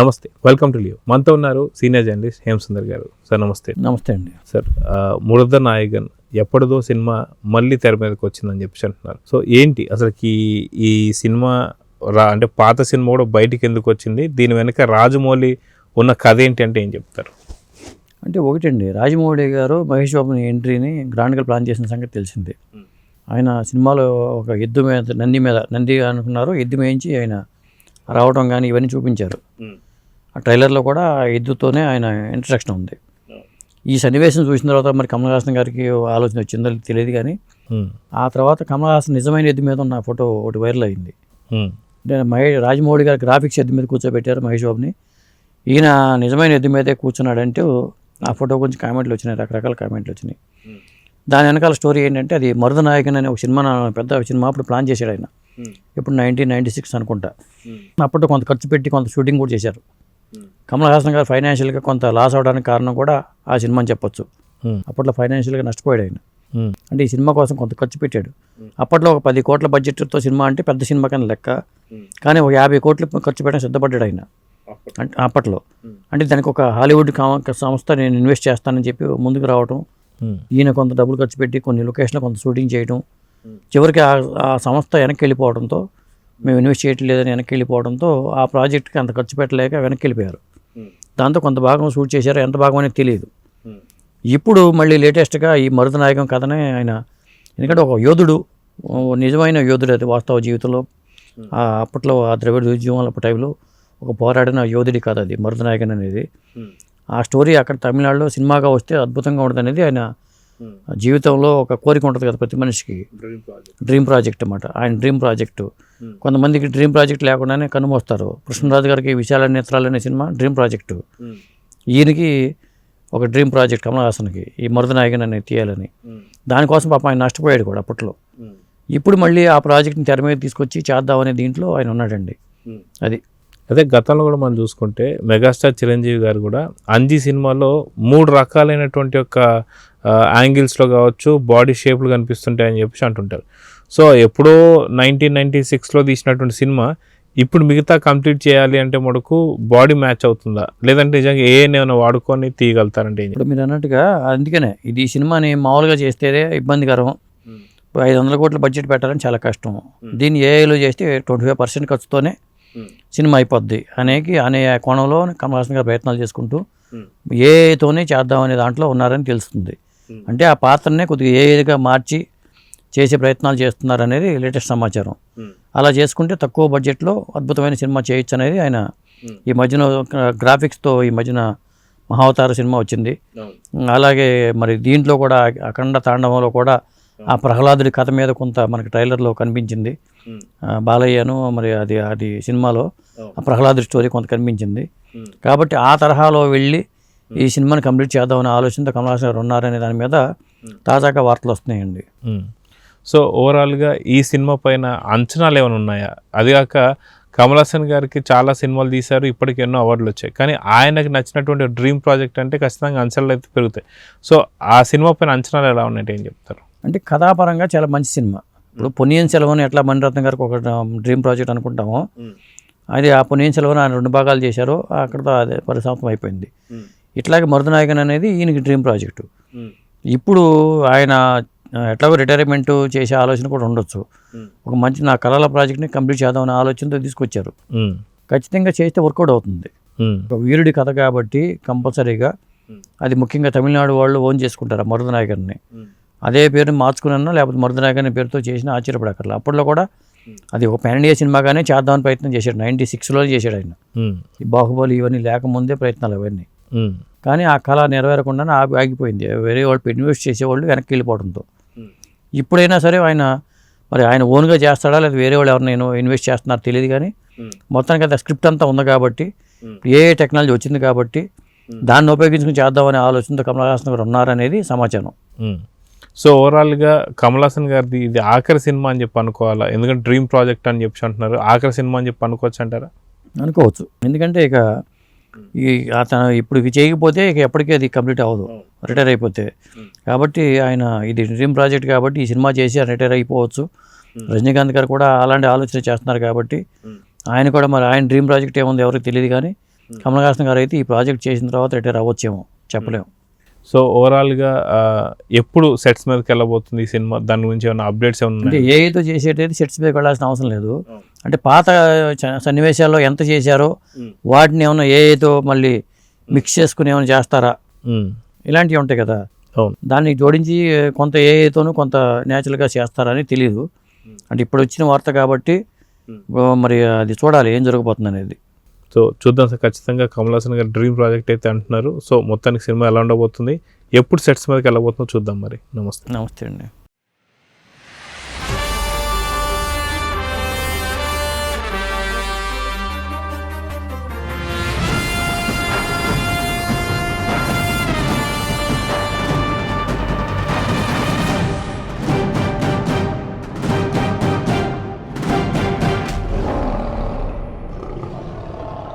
నమస్తే, welcome to Leo. మనతో ఉన్నారు సీనియర్ జర్నలిస్ట్ హేమసుందర్ గారు. సార్ నమస్తే. నమస్తే అండి. సార్, మురద నాయగన్ ఎప్పటిదో సినిమా మళ్ళీ తెర మీదకి వచ్చిందని చెప్పి అంటున్నారు. సో ఏంటి అసలుకి ఈ సినిమా అంటే పాత సినిమా కూడా బయటికి ఎందుకు వచ్చింది, దీని వెనక రాజమౌళి ఉన్న కథ ఏంటి అంటే ఏం చెప్తారు? అంటే ఒకటండి, రాజమౌళి గారు మహేష్ బాబుని ఎంట్రీని గ్రాండ్గా ప్లాన్ చేసిన సంగతి తెలిసిందే. ఆయన సినిమాలో ఒక ఎద్దు మీద నంది అనుకున్నారు, ఎద్దు మేయించి ఆయన రావడం కానీ ఇవన్నీ చూపించారు. ఆ ట్రైలర్లో కూడా ఎద్దుతోనే ఆయన ఇంట్రడక్షన్ ఉంది. ఈ సన్నివేశం చూసిన తర్వాత మరి కమల్ హాసన్ గారికి ఆలోచన వచ్చిందో తెలియదు, కానీ ఆ తర్వాత కమల్ హాసన్ నిజమైన ఎద్దు మీద ఉన్న ఫోటో ఒకటి వైరల్ అయింది. అంటే రాజమౌళి గారు గ్రాఫిక్స్ ఎద్దు మీద కూర్చోబెట్టారు మహేష్ బాబుని, ఈయన నిజమైన ఎద్దు మీదే కూర్చున్నాడంటూ ఆ ఫోటో గురించి కామెంట్లు వచ్చినాయి, రకరకాల కామెంట్లు వచ్చినాయి. దాని వెనకాల స్టోరీ ఏంటంటే, అది మరుద నాయకన్ అనే ఒక సినిమా, పెద్ద సినిమా అప్పుడు ప్లాన్ చేశాడు ఆయన. ఇప్పుడు 1996 అనుకుంటా. అప్పుడు కొంత ఖర్చు పెట్టి కొంత షూటింగ్ కూడా చేశారు. కమల్ హాసన్ గారు ఫైనాన్షియల్గా కొంత లాస్ అవడానికి కారణం కూడా ఆ సినిమా అని చెప్పొచ్చు. అప్పట్లో ఫైనాన్షియల్గా నష్టపోయాడు ఆయన. అంటే ఈ సినిమా కోసం కొంత ఖర్చు పెట్టాడు. అప్పట్లో ఒక 10 కోట్ల బడ్జెట్తో సినిమా అంటే పెద్ద సినిమా కన్నా లెక్క, కానీ ఒక 50 కోట్లు ఖర్చు పెట్టడానికి సిద్ధపడ్డాడు ఆయన అంటే అప్పట్లో. అంటే దానికి ఒక హాలీవుడ్ సంస్థ నేను ఇన్వెస్ట్ చేస్తానని చెప్పి ముందుకు రావటం, ఈయన కొంత డబ్బులు ఖర్చు పెట్టి కొన్ని లొకేషన్లో కొంత షూటింగ్ చేయడం, చివరికి ఆ సంస్థ వెనక్కి వెళ్ళిపోవడంతో, మేము ఇన్వెస్ట్ చేయట్లేదని వెనక్కి వెళ్ళిపోవడంతో ఆ ప్రాజెక్ట్కి అంత ఖర్చు పెట్టలేక వెనక్కి వెళ్ళిపోయారు. దాంతో కొంత భాగం షూట్ చేశారు, ఎంత భాగం అనేది తెలియదు. ఇప్పుడు మళ్ళీ లేటెస్ట్గా ఈ మరుద నాయకం కథనే ఆయన, ఎందుకంటే ఒక యోధుడు, నిజమైన యోధుడు, అది వాస్తవ జీవితంలో అప్పట్లో ఆ ద్రవిడ ఉద్యమాల టైంలో ఒక పోరాడిన యోధుడి కథ అది మరుద నాయకన్ అనేది. ఆ స్టోరీ అక్కడ తమిళనాడులో సినిమాగా వస్తే అద్భుతంగా ఉంటుంది అనేది ఆయన జీవితంలో ఒక కోరిక ఉంటుంది కదా ప్రతి మనిషికి, డ్రీమ్ ప్రాజెక్ట్ అన్నమాట. ఆయన డ్రీమ్ ప్రాజెక్టు. కొంతమందికి డ్రీమ్ ప్రాజెక్ట్ లేకుండానే కన్నుమోస్తారు. కృష్ణరాజు గారికి విశాల నేత్రాలు అనే సినిమా డ్రీమ్ ప్రాజెక్టు, ఈయనకి ఒక డ్రీమ్ ప్రాజెక్ట్ కమల్ హాసన్కి ఈ మరుద నాయకన్ అనేది తీయాలని. దానికోసం పాపం ఆయన నష్టపోయాడు కూడా అప్పట్లో. ఇప్పుడు మళ్ళీ ఆ ప్రాజెక్ట్ని తెర మీద తీసుకొచ్చి చేద్దామనే దీంట్లో ఆయన ఉన్నాడండి. అదే గతంలో కూడా మనం చూసుకుంటే మెగాస్టార్ చిరంజీవి గారు కూడా అంజీ సినిమాలో 3 రకాలైనటువంటి యొక్క యాంగిల్స్లో కావచ్చు బాడీ షేప్లు కనిపిస్తుంటాయని చెప్పి అంటుంటారు. సో ఎప్పుడో 1996లో తీసినటువంటి సినిమా ఇప్పుడు మిగతా కంప్లీట్ చేయాలి అంటే మనకు బాడీ మ్యాచ్ అవుతుందా, లేదంటే నిజంగా ఏమైనా వాడుకొని తీయగలుగుతారంటే? ఇప్పుడు మీరు అన్నట్టుగా అందుకనే ఇది సినిమాని మామూలుగా చేస్తేనే ఇబ్బందికరం. 500 కోట్ల బడ్జెట్ పెట్టాలని చాలా కష్టం. దీన్ని ఏఐలో చేస్తే 25% ఖర్చుతోనే సినిమా అయిపోద్ది అనే కోణంలో కమల్ హాసన్ గారు ప్రయత్నాలు చేసుకుంటూ ఏఐతోనే చేద్దామనే దాంట్లో ఉన్నారని తెలుస్తుంది. అంటే ఆ పాత్రనే కొద్దిగా ఏఐగా మార్చి చేసే ప్రయత్నాలు చేస్తున్నారు అనేది లేటెస్ట్ సమాచారం. అలా చేసుకుంటే తక్కువ బడ్జెట్లో అద్భుతమైన సినిమా చేయొచ్చు అనేది ఆయన ఈ మధ్యన గ్రాఫిక్స్తో ఈ మధ్యన మహావతార సినిమా వచ్చింది. అలాగే మరి దీంట్లో కూడా అఖండ తాండవంలో కూడా ఆ ప్రహ్లాదుడి కథ మీద కొంత మనకి ట్రైలర్లో కనిపించింది. బాలయ్యను మరి అది సినిమాలో ఆ ప్రహ్లాదుడి స్టోరీ కొంత కనిపించింది. కాబట్టి ఆ తరహాలో వెళ్ళి ఈ సినిమాని కంప్లీట్ చేద్దామనే ఆలోచనతో కమల్ హాసన్ గారు ఉన్నారనే దాని మీద తాజాగా వార్తలు వస్తున్నాయండి. సో ఓవరాల్గా ఈ సినిమా పైన అంచనాలు ఏమైనా ఉన్నాయా? అదిగాక కమల్ హాసన్ గారికి చాలా సినిమాలు తీశారు, ఇప్పటికి ఎన్నో అవార్డులు వచ్చాయి, కానీ ఆయనకి నచ్చినటువంటి డ్రీమ్ ప్రాజెక్ట్ అంటే ఖచ్చితంగా అంచనాలు అయితే పెరుగుతాయి. సో ఆ సినిమా పైన అంచనాలు ఎలా ఉన్నాయంటే ఏం చెప్తారు? అంటే కథాపరంగా చాలా మంచి సినిమా. ఇప్పుడు పొన్నియిన్ సెల్వన్ ఎట్లా మణిరత్నం గారికి ఒక డ్రీమ్ ప్రాజెక్ట్ అనుకుంటామో, అది ఆ పొన్నియిన్ సెల్వన్ ఆయన 2 భాగాలు చేశారు, అక్కడతో అదే పరిసమాప్తం అయిపోయింది. ఇట్లాగే మరుద నాయకన్ అనేది ఈయనకి డ్రీమ్ ప్రాజెక్టు. ఇప్పుడు ఆయన ఎట్లాగో రిటైర్మెంట్ చేసే ఆలోచన కూడా ఉండొచ్చు. ఒక మంచి నా కళల ప్రాజెక్ట్ని కంప్లీట్ చేద్దామనే ఆలోచనతో తీసుకొచ్చారు. ఖచ్చితంగా చేస్తే వర్కౌట్ అవుతుంది. ఒక వీరుడి కథ కాబట్టి కంపల్సరీగా అది ముఖ్యంగా తమిళనాడు వాళ్ళు ఓన్ చేసుకుంటారు మరుద నాయకన్ని. అదే పేరుని మార్చుకున్నా లేకపోతే మరుద నాయకన్ పేరుతో చేసిన ఆశ్చర్యపడక్కర్లేదు. అప్పట్లో కూడా అది ఒక పాన్ ఇండియా సినిమాగానే చేద్దామని ప్రయత్నం చేశాడు. 96లో చేశాడు ఆయన. ఈ బాహుబలి ఇవన్నీ లేకముందే ప్రయత్నాలు అవన్నీ. కానీ ఆ కళ నెరవేరకుండానే ఆగిపోయింది. వేరే వాళ్ళు ఇన్వెస్ట్ చేసేవాళ్ళు వెనక్కి వెళ్ళిపోవడంతో. ఇప్పుడైనా సరే ఆయన ఓన్గా చేస్తాడా లేదా వేరే వాళ్ళు ఎవరినైనా ఇన్వెస్ట్ చేస్తున్నారో తెలియదు, కానీ మొత్తానికి అది స్క్రిప్ట్ అంతా ఉంది కాబట్టి, ఏ టెక్నాలజీ వచ్చింది కాబట్టి దాన్ని ఉపయోగించుకుని చేద్దామనే ఆలోచనతో కమల్ హాసన్ గారు ఉన్నారనేది సమాచారం. సో ఓవరాల్గా కమల్ హాసన్ గారిది ఇది ఆఖరి సినిమా అని చెప్పి అనుకోవాలా? ఎందుకంటే డ్రీమ్ ప్రాజెక్ట్ అని చెప్పి అంటున్నారు, ఆఖరి సినిమా అని చెప్పి అనుకోవచ్చు అంటారా? అనుకోవచ్చు. ఎందుకంటే ఇక అతను ఇప్పుడు చేయకపోతే ఇక ఎప్పటికీ అది కంప్లీట్ అవ్వదు, రిటైర్ అయిపోతే. కాబట్టి ఆయన ఇది డ్రీమ్ ప్రాజెక్ట్ కాబట్టి ఈ సినిమా చేసి రిటైర్ అయిపోవచ్చు. రజనీకాంత్ గారు కూడా అలాంటి ఆలోచన చేస్తున్నారు కాబట్టి ఆయన కూడా మరి ఆయన డ్రీమ్ ప్రాజెక్ట్ ఏముంది ఎవరికి తెలియదు, కానీ కమల్ హాసన్ గారు అయితే ఈ ప్రాజెక్ట్ చేసిన తర్వాత రిటైర్ అవ్వచ్చేమో చెప్పలేము. సో ఓవరాల్గా ఎప్పుడు సెట్స్ మీదకి వెళ్ళబోతుంది ఈ సినిమా, దాని గురించి ఏమైనా అప్డేట్స్ ఏమైనా అంటే ఏఐతో చేసేటైతే సెట్స్ మీదకి వెళ్ళాల్సిన అవసరం లేదు. అంటే పాత సన్నివేశాల్లో ఎంత చేశారో వాటిని ఏమైనా ఏఐతో మళ్ళీ మిక్స్ చేసుకుని ఏమైనా చేస్తారా, ఇలాంటివి ఉంటాయి కదా, అవును. దాన్ని జోడించి కొంత ఏఐతోనూ కొంత న్యాచురల్గా చేస్తారని తెలియదు. అంటే ఇప్పుడు వచ్చిన వార్త కాబట్టి మరి అది చూడాలి ఏం జరగబోతుంది అనేది. సో చూద్దాం సార్, ఖచ్చితంగా కమల్ హాసన్ గారి డ్రీమ్ ప్రాజెక్ట్ అయితే అంటున్నారు. సో మొత్తానికి సినిమా ఎలా ఉండబోతుంది, ఎప్పుడు సెట్స్ మీదకి వెళ్ళబోతుందో చూద్దాం మరి. నమస్తే. నమస్తే అండి.